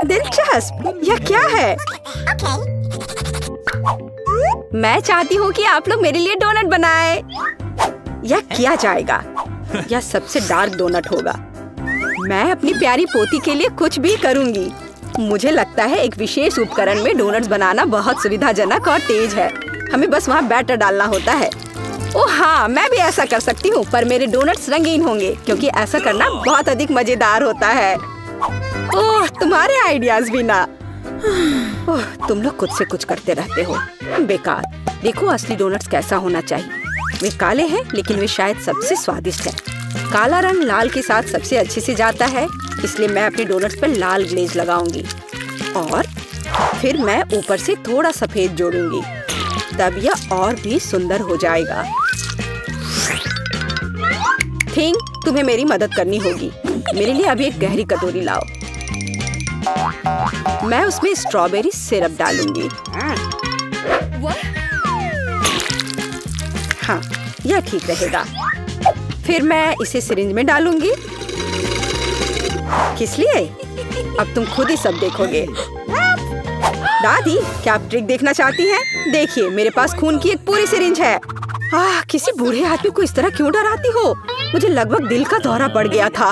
दिलचस्प, यह क्या है? मैं चाहती हूँ कि आप लोग मेरे लिए डोनट बनाएं। यह किया जाएगा। यह सबसे डार्क डोनट होगा। मैं अपनी प्यारी पोती के लिए कुछ भी करूँगी। मुझे लगता है एक विशेष उपकरण में डोनट्स बनाना बहुत सुविधाजनक और तेज है। हमें बस वहाँ बैटर डालना होता है। ओह हाँ, मैं भी ऐसा कर सकती हूँ, पर मेरे डोनट्स रंगीन होंगे क्योंकि ऐसा करना बहुत अधिक मजेदार होता है। ओह, तुम्हारे आइडियाज भी ना। ओह, तुम लोग खुद से कुछ करते रहते हो। बेकार। देखो असली डोनट्स कैसा होना चाहिए। वे काले हैं लेकिन वे शायद सबसे स्वादिष्ट हैं। काला रंग लाल के साथ सबसे अच्छे से जाता है, इसलिए मैं अपने डोनट्स पर लाल ग्लेज लगाऊंगी और फिर मैं ऊपर से थोड़ा सफेद जोड़ूंगी, तब यह और भी सुंदर हो जाएगा। थिंग, तुम्हें मेरी मदद करनी होगी। मेरे लिए अभी एक गहरी कटोरी लाओ। मैं उसमें स्ट्रॉबेरी सिरप डालूंगी। हाँ, यह ठीक रहेगा। फिर मैं इसे सिरिंज में डालूंगी। किस लिए? अब तुम खुद ही सब देखोगे। दादी, क्या आप ट्रिक देखना चाहती हैं? देखिए, मेरे पास खून की एक पूरी सिरिंज है। किसी बूढ़े आदमी को इस तरह क्यों डराती हो? मुझे लगभग दिल का दौरा पड़ गया था।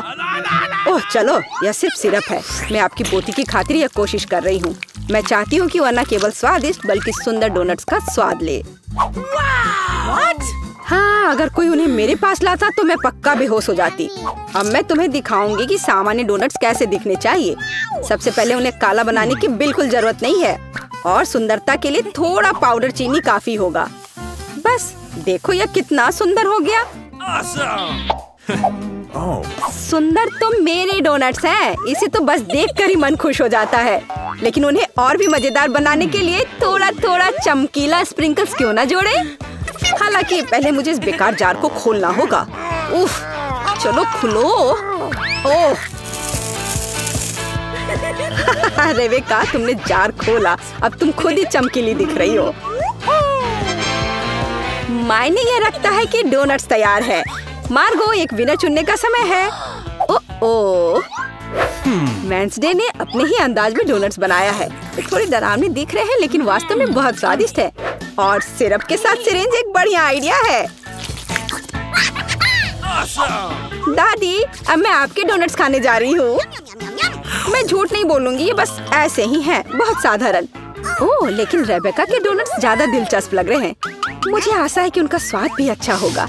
ओह चलो, यह सिर्फ सिरप है। मैं आपकी पोती की खातिर यह कोशिश कर रही हूँ। मैं चाहती हूँ कि वह न केवल स्वादिष्ट बल्कि सुंदर डोनट्स का स्वाद ले। हाँ, अगर कोई उन्हें मेरे पास लाता तो मैं पक्का बेहोश हो जाती। अब मैं तुम्हें दिखाऊंगी कि सामान्य डोनट्स कैसे दिखने चाहिए। सबसे पहले उन्हें काला बनाने की बिल्कुल जरूरत नहीं है और सुंदरता के लिए थोड़ा पाउडर चीनी काफी होगा। बस देखो, यह कितना सुंदर हो गया। सुंदर तो मेरे डोनट्स हैं। इसे तो बस देखकर ही मन खुश हो जाता है। लेकिन उन्हें और भी मजेदार बनाने के लिए थोड़ा थोड़ा चमकीला स्प्रिंकल्स क्यों ना जोड़े? हालांकि पहले मुझे इस बेकार जार को खोलना होगा। उफ, चलो खुलो। ओह रेबेका, तुमने जार खोला। अब तुम खुद ही चमकीली दिख रही हो। मायने ये रखता है कि डोनट्स तैयार है। मार्गो, एक विनर चुनने का समय है। ओह, वेंसडे ने अपने ही अंदाज में डोनट्स बनाया है। थोड़े डरावने दिख रहे हैं लेकिन वास्तव में बहुत स्वादिष्ट है। और सिरप के साथ सिरिंज एक बढ़िया आइडिया है। दादी, अब मैं आपके डोनट्स खाने जा रही हूँ। मैं झूठ नहीं बोलूंगी, ये बस ऐसे ही हैं, बहुत साधारण। ओह, लेकिन रेबेका के डोनट्स ज्यादा दिलचस्प लग रहे हैं। मुझे आशा है कि उनका स्वाद भी अच्छा होगा।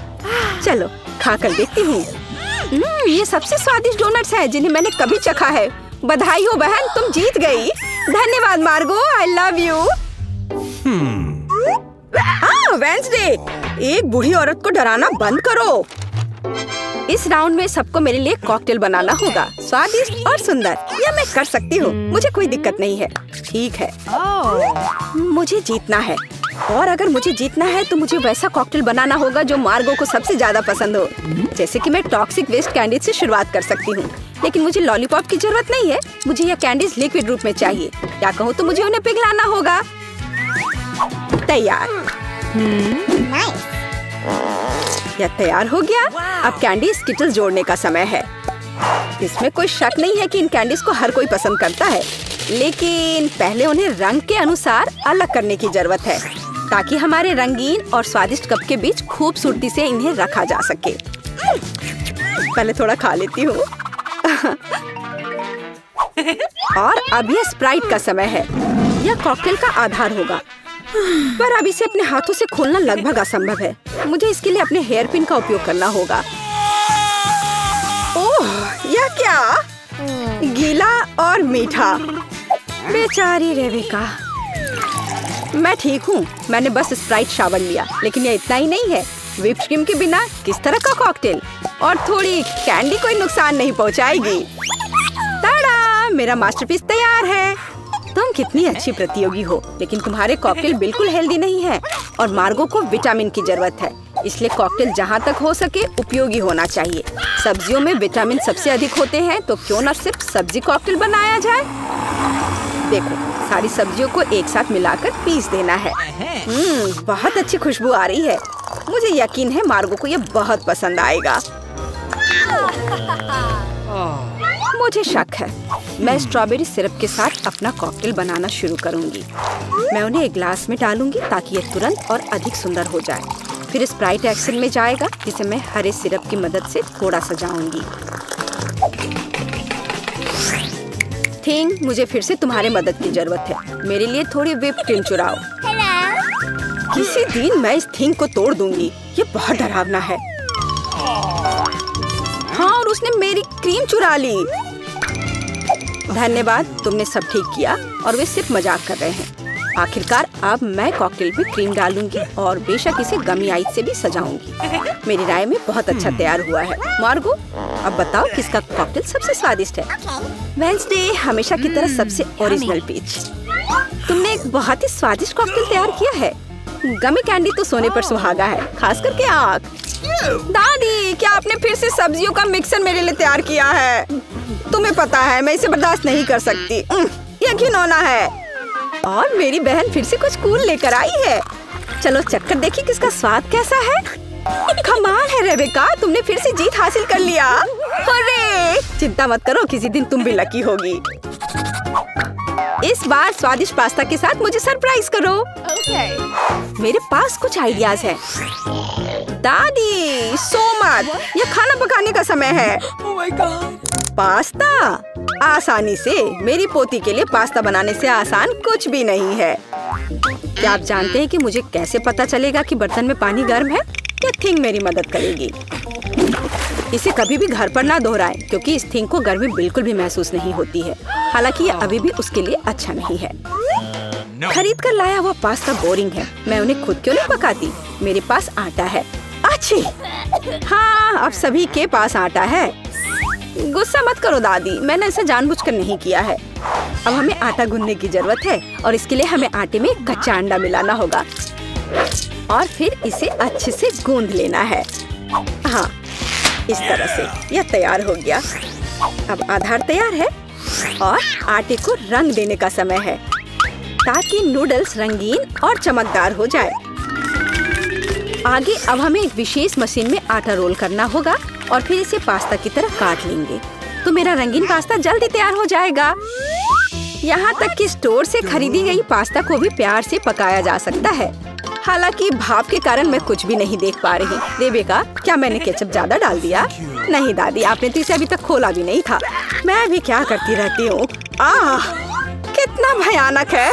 चलो खाकर देखती हूँ। ये सबसे स्वादिष्ट डोनट्स हैं जिन्हें मैंने कभी चखा है। बधाई हो बहन, तुम जीत गई। धन्यवाद मार्गो, आई लव यू। वेंसडे, एक बूढ़ी औरत को डराना बंद करो। इस राउंड में सबको मेरे लिए कॉकटेल बनाना होगा, स्वादिष्ट और सुंदर। यह मैं कर सकती हूँ, मुझे कोई दिक्कत नहीं है। ठीक है, मुझे जीतना है और अगर मुझे जीतना है तो मुझे वैसा कॉकटेल बनाना होगा जो मार्गो को सबसे ज्यादा पसंद हो। जैसे कि मैं टॉक्सिक वेस्ट कैंडीज से शुरुआत कर सकती हूँ, लेकिन मुझे लॉलीपॉप की जरूरत नहीं है। मुझे यह कैंडीज लिक्विड रूप में चाहिए। क्या कहूँ तो मुझे उन्हें पिघलाना होगा। तैयार। यह तैयार हो गया। अब कैंडी स्किटल्स जोड़ने का समय है। इसमें कोई शक नहीं है कि इन कैंडीज को हर कोई पसंद करता है, लेकिन पहले उन्हें रंग के अनुसार अलग करने की जरूरत है ताकि हमारे रंगीन और स्वादिष्ट कप के बीच खूबसूरती से इन्हें रखा जा सके। पहले थोड़ा खा लेती हूँ। और अब यह स्प्राइट का समय है। यह कॉकटेल का आधार होगा, पर अब इसे अपने हाथों से खोलना लगभग असंभव है। मुझे इसके लिए अपने हेयर पिन का उपयोग करना होगा। ओह, यह क्या? गीला और मीठा। बेचारी रेबेका। मैं ठीक हूँ, मैंने बस स्प्राइट शावर लिया, लेकिन यह इतना ही नहीं है। व्हिप्ड क्रीम के बिना किस तरह का कॉकटेल? और थोड़ी कैंडी कोई नुकसान नहीं पहुँचाएगी। ताड़ा, मेरा मास्टरपीस तैयार है। तुम कितनी अच्छी प्रतियोगी हो, लेकिन तुम्हारे कॉकटेल बिल्कुल हेल्दी नहीं है और मार्गो को विटामिन की जरूरत है। इसलिए कॉकटेल जहाँ तक हो सके उपयोगी होना चाहिए। सब्जियों में विटामिन सबसे अधिक होते हैं, तो क्यों न सिर्फ सब्जी कॉकटेल बनाया जाए। देखो, सारी सब्जियों को एक साथ मिलाकर पीस देना है। बहुत अच्छी खुशबू आ रही है। मुझे यकीन है मार्गो को ये बहुत पसंद आएगा। मुझे शक है। मैं स्ट्रॉबेरी सिरप के साथ अपना कॉकटेल बनाना शुरू करूंगी। मैं उन्हें एक ग्लास में डालूंगी ताकि ये तुरंत और अधिक सुंदर हो जाए। फिर स्प्राइट एक्शन में जाएगा, जिसे मैं हरे सिरप की मदद से थोड़ा सजाऊंगी। थिंग, मुझे फिर से तुम्हारी मदद की जरूरत है। मेरे लिए थोड़ी व्हिप क्रीम चुराओ। किसी दिन मैं इस थिंग को तोड़ दूंगी। ये बहुत डरावना है। हाँ, और उसने मेरी क्रीम चुरा ली। धन्यवाद, तुमने सब ठीक किया। और वे सिर्फ मजाक कर रहे हैं। आखिरकार अब मैं कॉकटेल में क्रीम डालूंगी और बेशक इसे गमी आइस से भी सजाऊंगी। मेरी राय में बहुत अच्छा तैयार हुआ है। मार्गो, अब बताओ किसका कॉकटेल सबसे स्वादिष्ट है? वेंसडे, हमेशा की तरह सबसे ओरिजिनल पीच। तुमने एक बहुत ही स्वादिष्ट कॉकटेल तैयार किया है। गमी कैंडी तो सोने पर सुहागा है, खास करके आँख। दादी, क्या आपने फिर से सब्जियों का मिक्सर मेरे लिए तैयार किया है? तुम्हें पता है मैं इसे बर्दाश्त नहीं कर सकती। ये घिनौना है। और मेरी बहन फिर से कुछ कूल लेकर आई है। चलो चक्कर देखिए किसका स्वाद कैसा है। कमाल है रेबेका, तुमने फिर से जीत हासिल कर लिया। अरे चिंता मत करो, किसी दिन तुम भी लकी होगी। इस बार स्वादिष्ट पास्ता के साथ मुझे सरप्राइज करो। मेरे पास कुछ आइडियाज हैं। दादी, सो मत, ये खाना पकाने का समय है। पास्ता आसानी से। मेरी पोती के लिए पास्ता बनाने से आसान कुछ भी नहीं है। क्या आप जानते हैं कि मुझे कैसे पता चलेगा कि बर्तन में पानी गर्म है? ये थिंग मेरी मदद करेगी। इसे कभी भी घर पर ना दोहराएं, क्योंकि इस थिंग को गर्मी बिल्कुल भी महसूस नहीं होती है। हालांकि ये अभी भी उसके लिए अच्छा नहीं है। खरीद कर लाया हुआ पास्ता बोरिंग है। मैं उन्हें खुद क्यों नहीं पकाती? मेरे पास आटा है। अच्छी, हाँ, अब सभी के पास आटा है। गुस्सा मत करो दादी, मैंने इसे जानबूझकर नहीं किया है। अब हमें आटा गूंदने की जरूरत है और इसके लिए हमें आटे में कच्चा अंडा मिलाना होगा और फिर इसे अच्छे से गूंद लेना है। हाँ, इस तरह से यह तैयार हो गया। अब आधार तैयार है और आटे को रंग देने का समय है ताकि नूडल्स रंगीन और चमकदार हो जाए। आगे अब हमें एक विशेष मशीन में आटा रोल करना होगा और फिर इसे पास्ता की तरह काट लेंगे, तो मेरा रंगीन पास्ता जल्दी तैयार हो जाएगा। यहाँ तक कि स्टोर से खरीदी गई पास्ता को भी प्यार से पकाया जा सकता है। हालांकि भाप के कारण मैं कुछ भी नहीं देख पा रही। रेबेका, क्या मैंने केचप ज्यादा डाल दिया? नहीं दादी, आपने तो इसे अभी तक खोला भी नहीं था। मैं भी क्या करती रहती हूँ। कितना भयानक है।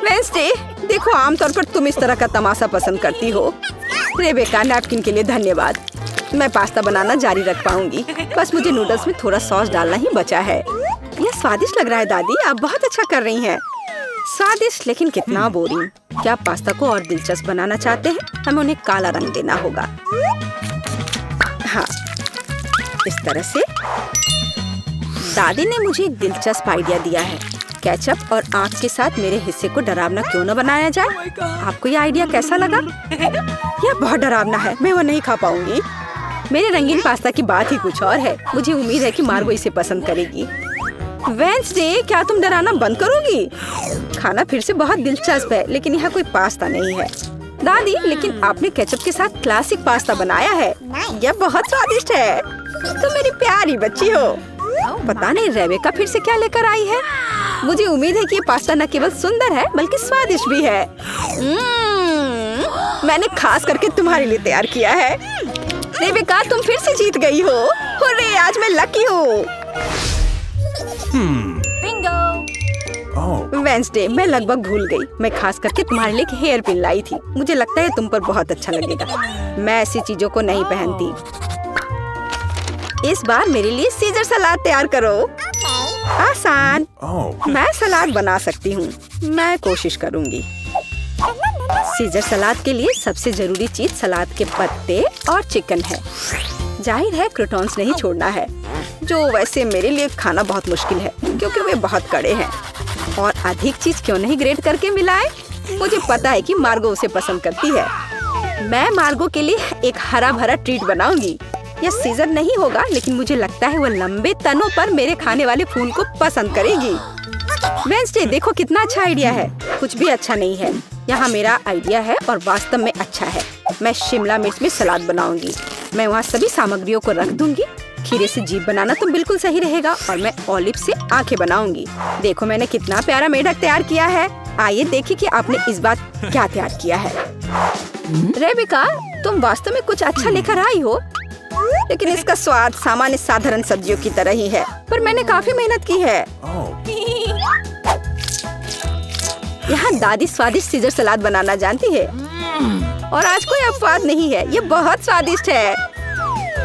वेंसडे, देखो, आमतौर पर तुम इस तरह का तमाशा पसंद करती हो। रेबेका, नैपकिन के लिए धन्यवाद। मैं पास्ता बनाना जारी रख पाऊंगी। बस मुझे नूडल्स में थोड़ा सॉस डालना ही बचा है। यह स्वादिष्ट लग रहा है दादी, आप बहुत अच्छा कर रही हैं। स्वादिष्ट, लेकिन कितना बोरिंग। क्या आप पास्ता को और दिलचस्प बनाना चाहते हैं? हमें उन्हें काला रंग देना होगा। हाँ, इस तरह से। दादी ने मुझे एक दिलचस्प आइडिया दिया है। केचप और आँख के साथ मेरे हिस्से को डरावना क्यों न बनाया जाए? आपको ये आइडिया कैसा लगा? यह बहुत डरावना है, मैं वो नहीं खा पाऊंगी। मेरे रंगीन पास्ता की बात ही कुछ और है। मुझे उम्मीद है कि मार्गो इसे पसंद करेगी। वेंसडे, क्या तुम डराना बंद करोगी? खाना फिर से बहुत दिलचस्प है, लेकिन यहाँ कोई पास्ता नहीं है। दादी, लेकिन आपने केचप के साथ क्लासिक पास्ता बनाया है। यह बहुत स्वादिष्ट है। तुम मेरी प्यारी बच्ची हो। पता नहीं रेबेका फिर से क्या लेकर आई है। मुझे उम्मीद है कि ये पास्ता न केवल सुंदर है बल्कि स्वादिष्ट भी है। मैंने खास करके तुम्हारे लिए तैयार किया है। रेबेका, तुम फिर से जीत गई हो। हुर्रे, आज मैं लकी हूँ। वेंसडे, मैं लगभग भूल गई। मैं खास करके तुम्हारे लिए एक हेयर पिन लाई थी। मुझे लगता है तुम पर बहुत अच्छा लगेगा। मैं ऐसी चीजों को नहीं पहनती। इस बार मेरे लिए सीजर सलाद तैयार करो। आसान। मैं सलाद बना सकती हूँ। मैं कोशिश करूँगी। सीजर सलाद के लिए सबसे जरूरी चीज सलाद के पत्ते और चिकन है। जाहिर है क्रूटॉन्स नहीं छोड़ना है, जो वैसे मेरे लिए खाना बहुत मुश्किल है क्योंकि वे बहुत कड़े हैं। और अधिक चीज क्यों नहीं ग्रेट करके मिलाए? मुझे पता है कि मार्गो उसे पसंद करती है। मैं मार्गो के लिए एक हरा भरा ट्रीट बनाऊंगी। यह सीजर नहीं होगा, लेकिन मुझे लगता है वो लंबे तनों पर मेरे खाने वाले फूल को पसंद करेगी। वेंसडे, देखो कितना अच्छा आइडिया है। कुछ भी अच्छा नहीं है। यहाँ मेरा आइडिया है और वास्तव में अच्छा है। मैं शिमला मिर्च में सलाद बनाऊंगी। मैं वहाँ सभी सामग्रियों को रख दूंगी। खीरे से जीभ बनाना तो बिल्कुल सही रहेगा और मैं ऑलिव से आंखें बनाऊंगी। देखो मैंने कितना प्यारा मेढक तैयार किया है। आइए देखिए कि आपने इस बार क्या तैयार किया है। रेबिका, तुम वास्तव में कुछ अच्छा लेकर आई हो, लेकिन इसका स्वाद सामान्य साधारण सब्जियों की तरह ही है, पर मैंने काफी मेहनत की है। यहाँ दादी स्वादिष्ट सीजर सलाद बनाना जानती है और आज कोई अपवाद नहीं है, ये बहुत स्वादिष्ट है।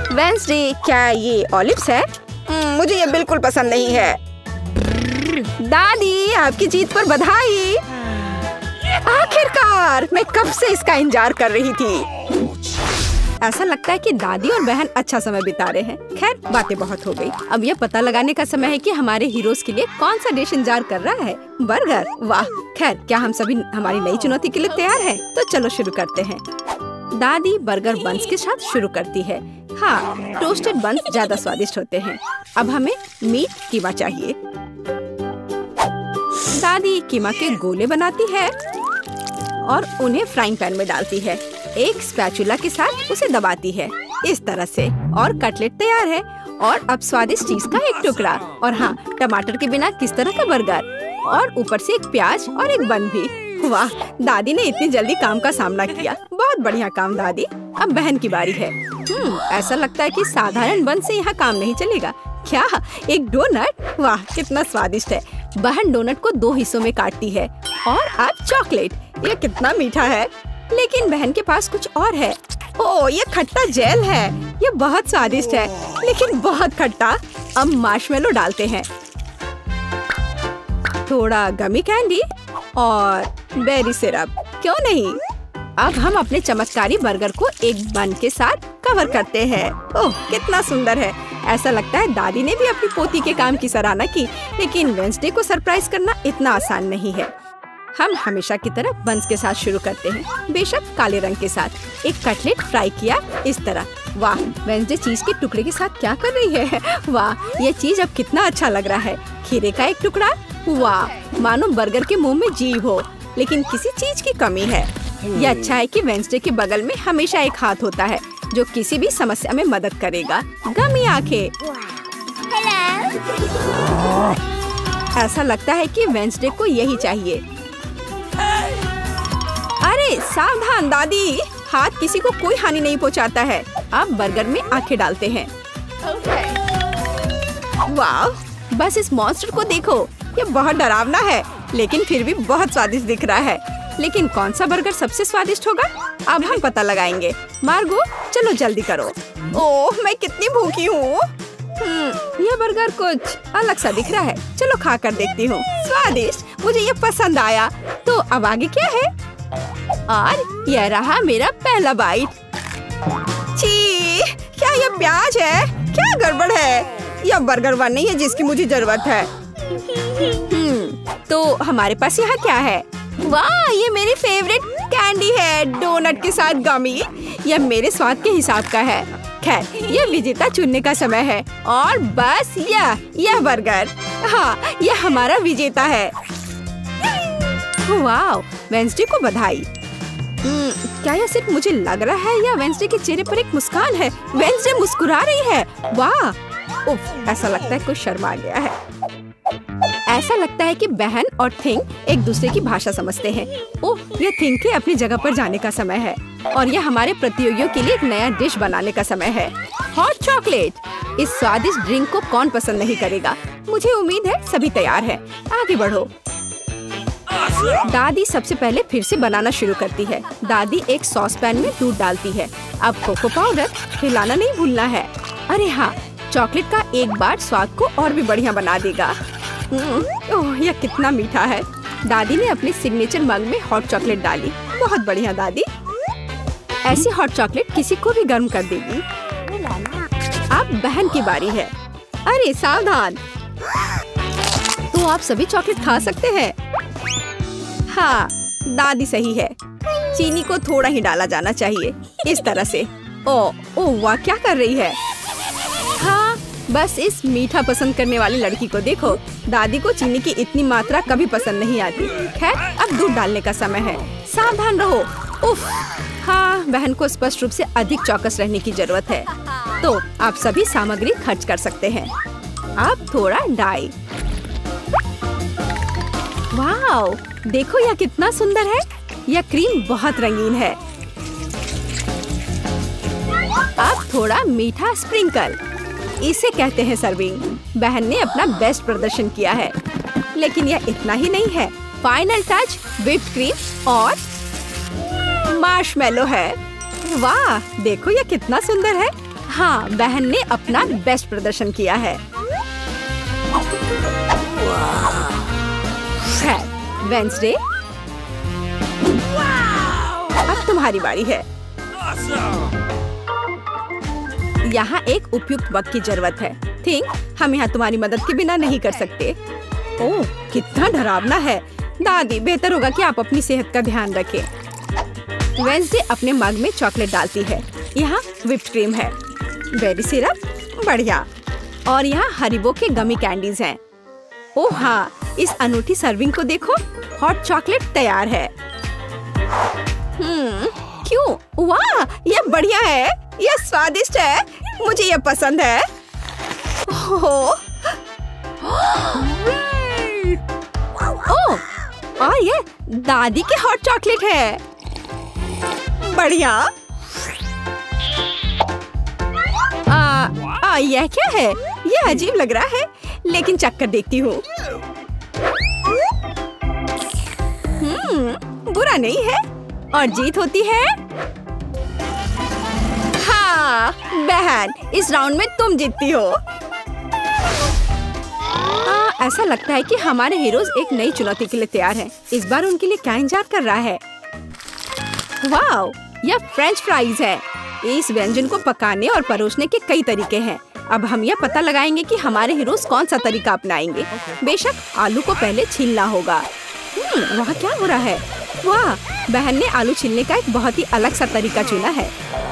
वेंसडे, क्या ये ऑलिव्स है? मुझे ये बिल्कुल पसंद नहीं है। दादी, आपकी जीत पर बधाई। आखिरकार, मैं कब से इसका इंतजार कर रही थी। ऐसा लगता है कि दादी और बहन अच्छा समय बिता रहे हैं। खैर, बातें बहुत हो गई। अब यह पता लगाने का समय है कि हमारे हीरोज के लिए कौन सा डिश इंतजार कर रहा है। बर्गर, वाह। खैर, क्या हम सभी हमारी नई चुनौती के लिए तैयार हैं? तो चलो शुरू करते हैं। दादी बर्गर बंस के साथ शुरू करती है। हाँ, टोस्टेड बंस ज्यादा स्वादिष्ट होते हैं। अब हमें मीट कीमा चाहिए। दादी कीमा के गोले बनाती है और उन्हें फ्राइंग पैन में डालती है। एक स्पैचुला के साथ उसे दबाती है इस तरह से, और कटलेट तैयार है। और अब स्वादिष्ट चीज का एक टुकड़ा, और हाँ, टमाटर के बिना किस तरह का बर्गर, और ऊपर से एक प्याज और एक बन भी। वाह, दादी ने इतनी जल्दी काम का सामना किया। बहुत बढ़िया काम दादी। अब बहन की बारी है। ऐसा लगता है कि साधारण बन से यहाँ काम नहीं चलेगा। क्या, एक डोनट? वाह, कितना स्वादिष्ट है। बहन डोनट को 2 हिस्सों में काटती है। और अब चॉकलेट, ये कितना मीठा है। लेकिन बहन के पास कुछ और है। ओह, ये खट्टा जेल है। ये बहुत स्वादिष्ट है, लेकिन बहुत खट्टा। अब मार्शमेलो डालते हैं, थोड़ा गमी कैंडी और बेरी सिरप। क्यों नहीं? अब हम अपने चमत्कारी बर्गर को एक बन के साथ कवर करते हैं। ओह, कितना सुंदर है। ऐसा लगता है दादी ने भी अपनी पोती के काम की सराहना की। लेकिन वेंसडे को सरप्राइज करना इतना आसान नहीं है। हम हमेशा की तरह बंस के साथ शुरू करते हैं, बेशक काले रंग के साथ। एक कटलेट फ्राई किया इस तरह। वाह, वेंसडे चीज के टुकड़े के साथ क्या कर रही है। वाह, ये चीज अब कितना अच्छा लग रहा है। खीरे का एक टुकड़ा। वाह, मानो बर्गर के मुंह में जीभ हो, लेकिन किसी चीज की कमी है। यह अच्छा है कि वेंसडे के बगल में हमेशा एक हाथ होता है जो किसी भी समस्या में मदद करेगा। गमी आंखें। ऐसा लगता है कि वेंसडे को यही चाहिए। अरे सावधान दादी, हाथ किसी को कोई हानि नहीं पहुंचाता है। अब बर्गर में आंखें डालते हैं। वाह, बस इस मॉन्स्टर को देखो। ये बहुत डरावना है, लेकिन फिर भी बहुत स्वादिष्ट दिख रहा है। लेकिन कौन सा बर्गर सबसे स्वादिष्ट होगा, अब हम पता लगाएंगे। मार्गो, चलो जल्दी करो। ओह, मैं कितनी भूखी हूँ। यह बर्गर कुछ अलग सा दिख रहा है। चलो खा कर देखती हूँ। स्वादिष्ट, मुझे ये पसंद आया। तो अब आगे क्या है? और यह रहा मेरा पहला बाइट। छी, क्या यह प्याज है? क्या गड़बड़ है? यह बर्गर वन नहीं है जिसकी मुझे जरूरत है। तो हमारे पास यहाँ क्या है? वाह, ये मेरी फेवरेट कैंडी है, डोनट के साथ गमी। यह मेरे स्वाद के हिसाब का है। खैर, यह विजेता चुनने का समय है। और बस यह बर्गर, हाँ, यह हमारा विजेता है। वाह, वेंसडे को बधाई। क्या यह सिर्फ मुझे लग रहा है या वेंसडे के चेहरे पर एक मुस्कान है? वेंसडे मुस्कुरा रही है। वाह, उफ, ऐसा लगता है कुछ शर्मा गया है। ऐसा लगता है कि बहन और थिंग एक दूसरे की भाषा समझते हैं। ओह, यह थिंग के अपनी जगह पर जाने का समय है और यह हमारे प्रतियोगियों के लिए एक नया डिश बनाने का समय है। Hot chocolate. इस स्वादिष्ट ड्रिंक को कौन पसंद नहीं करेगा। मुझे उम्मीद है सभी तैयार हैं। आगे बढ़ो। दादी सबसे पहले फिर से बनाना शुरू करती है। दादी एक सॉस पैन में दूध डालती है। अब कोको पाउडर हिलाना नहीं भूलना है। अरे हाँ, चॉकलेट का एक बार स्वाद को और भी बढ़िया बना देगा। ओह, यह कितना मीठा है। दादी ने अपने सिग्नेचर मग में हॉट चॉकलेट डाली। बहुत बढ़िया दादी। ऐसी हॉट चॉकलेट किसी को भी गर्म कर देगी। अब बहन की बारी है। अरे सावधान, तो आप सभी चॉकलेट खा सकते हैं। हाँ, दादी सही है। चीनी को थोड़ा ही डाला जाना चाहिए, इस तरह से। ओह वाह, क्या कर रही है। हाँ, बस इस मीठा पसंद करने वाली लड़की को देखो। दादी को चीनी की इतनी मात्रा कभी पसंद नहीं आती। खैर, अब दूध डालने का समय है। सावधान रहो। उफ, हाँ, बहन को स्पष्ट रूप से अधिक चौकस रहने की जरूरत है। तो आप सभी सामग्री खर्च कर सकते हैं। अब थोड़ा डाई। वाओ, देखो यह कितना सुंदर है। यह क्रीम बहुत रंगीन है। अब थोड़ा मीठा स्प्रिंकल, इसे कहते हैं सर्विंग। बहन ने अपना बेस्ट प्रदर्शन किया है, लेकिन यह इतना ही नहीं है। फाइनल टच व्हिप्ड क्रीम और मार्शमेलो है। वाह, देखो यह कितना सुंदर है। हाँ, बहन ने अपना बेस्ट प्रदर्शन किया है। वेंसडे, अब तुम्हारी बारी है। यहाँ एक उपयुक्त वक्त की जरूरत है। थिंक हम यहाँ तुम्हारी मदद के बिना नहीं कर सकते। ओह, कितना डरावना है। दादी, बेहतर होगा कि आप अपनी सेहत का ध्यान रखें। वेंसडे अपने मग में चॉकलेट डालती है। यहाँ व्हिप्ड क्रीम है, बेरी सिरप, बढ़िया, और यहाँ हरिबो के गमी कैंडीज हैं। ओह हाँ, इस अनूठी सर्विंग को देखो। हॉट चॉकलेट तैयार है। क्यों? वाह, यह बढ़िया है। यह स्वादिष्ट है। मुझे यह पसंद है। ओह, और यह दादी के हॉट चॉकलेट है। बढ़िया। यह क्या है? यह अजीब लग रहा है, लेकिन चक्कर देखती हूँ। बुरा नहीं है, और जीत होती है। हाँ बहन, इस राउंड में तुम जीतती हो। ऐसा लगता है कि हमारे हीरोज एक नई चुनौती के लिए तैयार हैं। इस बार उनके लिए क्या इंतजार कर रहा है? वाओ, यह फ्रेंच फ्राइज है। इस व्यंजन को पकाने और परोसने के कई तरीके हैं। अब हम यह पता लगाएंगे कि हमारे हीरोज कौन सा तरीका अपनाएंगे। बेशक आलू को पहले छीलना होगा। वहाँ क्या हो रहा है? वाह, बहन ने आलू छीलने का एक बहुत ही अलग सा तरीका चुना है।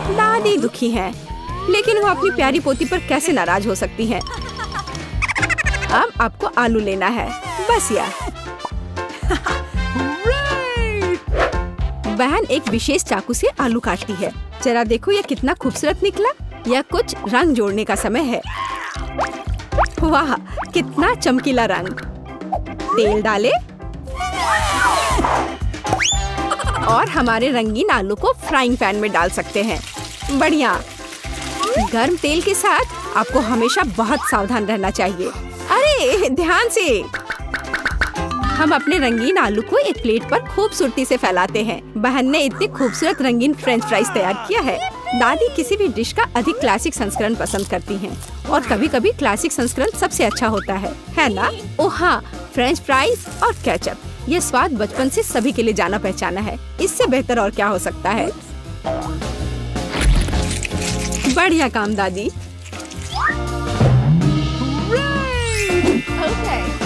दादी दुखी हैं, लेकिन वो अपनी प्यारी पोती पर कैसे नाराज हो सकती हैं? अब आपको आलू लेना है, बस यह। बहन एक विशेष चाकू से आलू काटती है। जरा देखो यह कितना खूबसूरत निकला। यह कुछ रंग जोड़ने का समय है। वाह, कितना चमकीला रंग। तेल डाले और हमारे रंगीन आलू को फ्राइंग पैन में डाल सकते हैं। बढ़िया। गर्म तेल के साथ आपको हमेशा बहुत सावधान रहना चाहिए। अरे ध्यान से। हम अपने रंगीन आलू को एक प्लेट पर खूबसूरती से फैलाते हैं। बहन ने इतने खूबसूरत रंगीन फ्रेंच फ्राइज तैयार किया है। दादी किसी भी डिश का अधिक क्लासिक संस्करण पसंद करती हैं, और कभी-कभी क्लासिक संस्करण सबसे अच्छा होता है ना? ओह हाँ, फ्रेंच फ्राइज और केचप, यह स्वाद बचपन से सभी के लिए जाना पहचाना है। इससे बेहतर और क्या हो सकता है? बढ़िया काम दादी।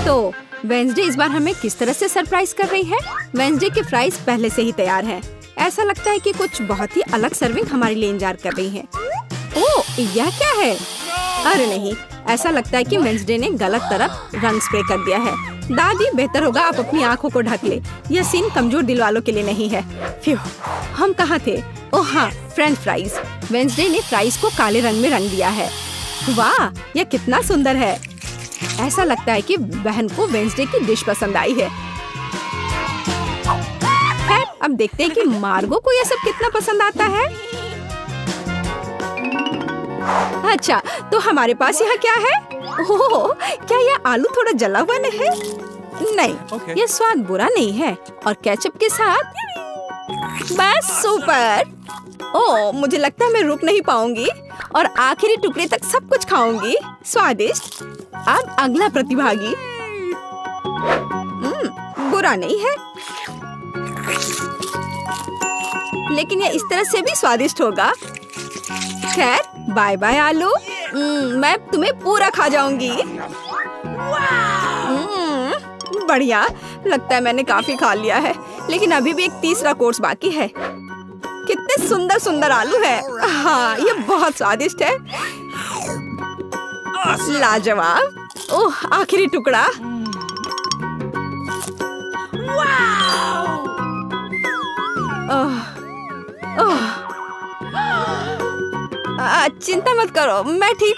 तो वेंसडे इस बार हमें किस तरह से सरप्राइज कर रही है? वेंसडे के फ्राइज पहले से ही तैयार हैं। ऐसा लगता है कि कुछ बहुत ही अलग सर्विंग हमारे लिए इंतजार कर रही है। ओह, यह क्या है? अरे नहीं, ऐसा लगता है कि वेंसडे ने गलत तरफ रंग स्प्रे कर दिया है। दादी, बेहतर होगा आप अपनी आंखों को ढक ले। यह सीन कमजोर दिल वालों के लिए नहीं है। फ्यू, हम कहाँ थे? ओह हाँ, फ्रेंच फ्राइज। वेंसडे ने फ्राइज को काले रंग में रंग दिया है। वाह, यह कितना सुंदर है। ऐसा लगता है कि बहन को वेंसडे की डिश पसंद आई है। खैर, अब देखते हैं कि मार्गो को यह सब कितना पसंद आता है। अच्छा, तो हमारे पास यहाँ क्या है? ओह, क्या यह आलू थोड़ा जला हुआ नहीं है? नहीं, यह स्वाद बुरा नहीं है, और केचप के साथ बस सुपर। ओह, मुझे लगता है मैं रुक नहीं पाऊंगी और आखिरी टुकड़े तक सब कुछ खाऊंगी। स्वादिष्ट। अब अगला प्रतिभागी। बुरा नहीं है, लेकिन यह इस तरह से भी स्वादिष्ट होगा। खैर, बाय बाय आलू। मैं तुम्हें पूरा खा जाऊंगी। बढ़िया, लगता है मैंने काफी खा लिया है, लेकिन अभी भी एक तीसरा कोर्स बाकी है। कितने सुंदर सुंदर आलू है। हाँ, ये बहुत स्वादिष्ट है। लाजवाब। ओह, आखिरी टुकड़ा। चिंता मत करो, मैं ठीक हूँ।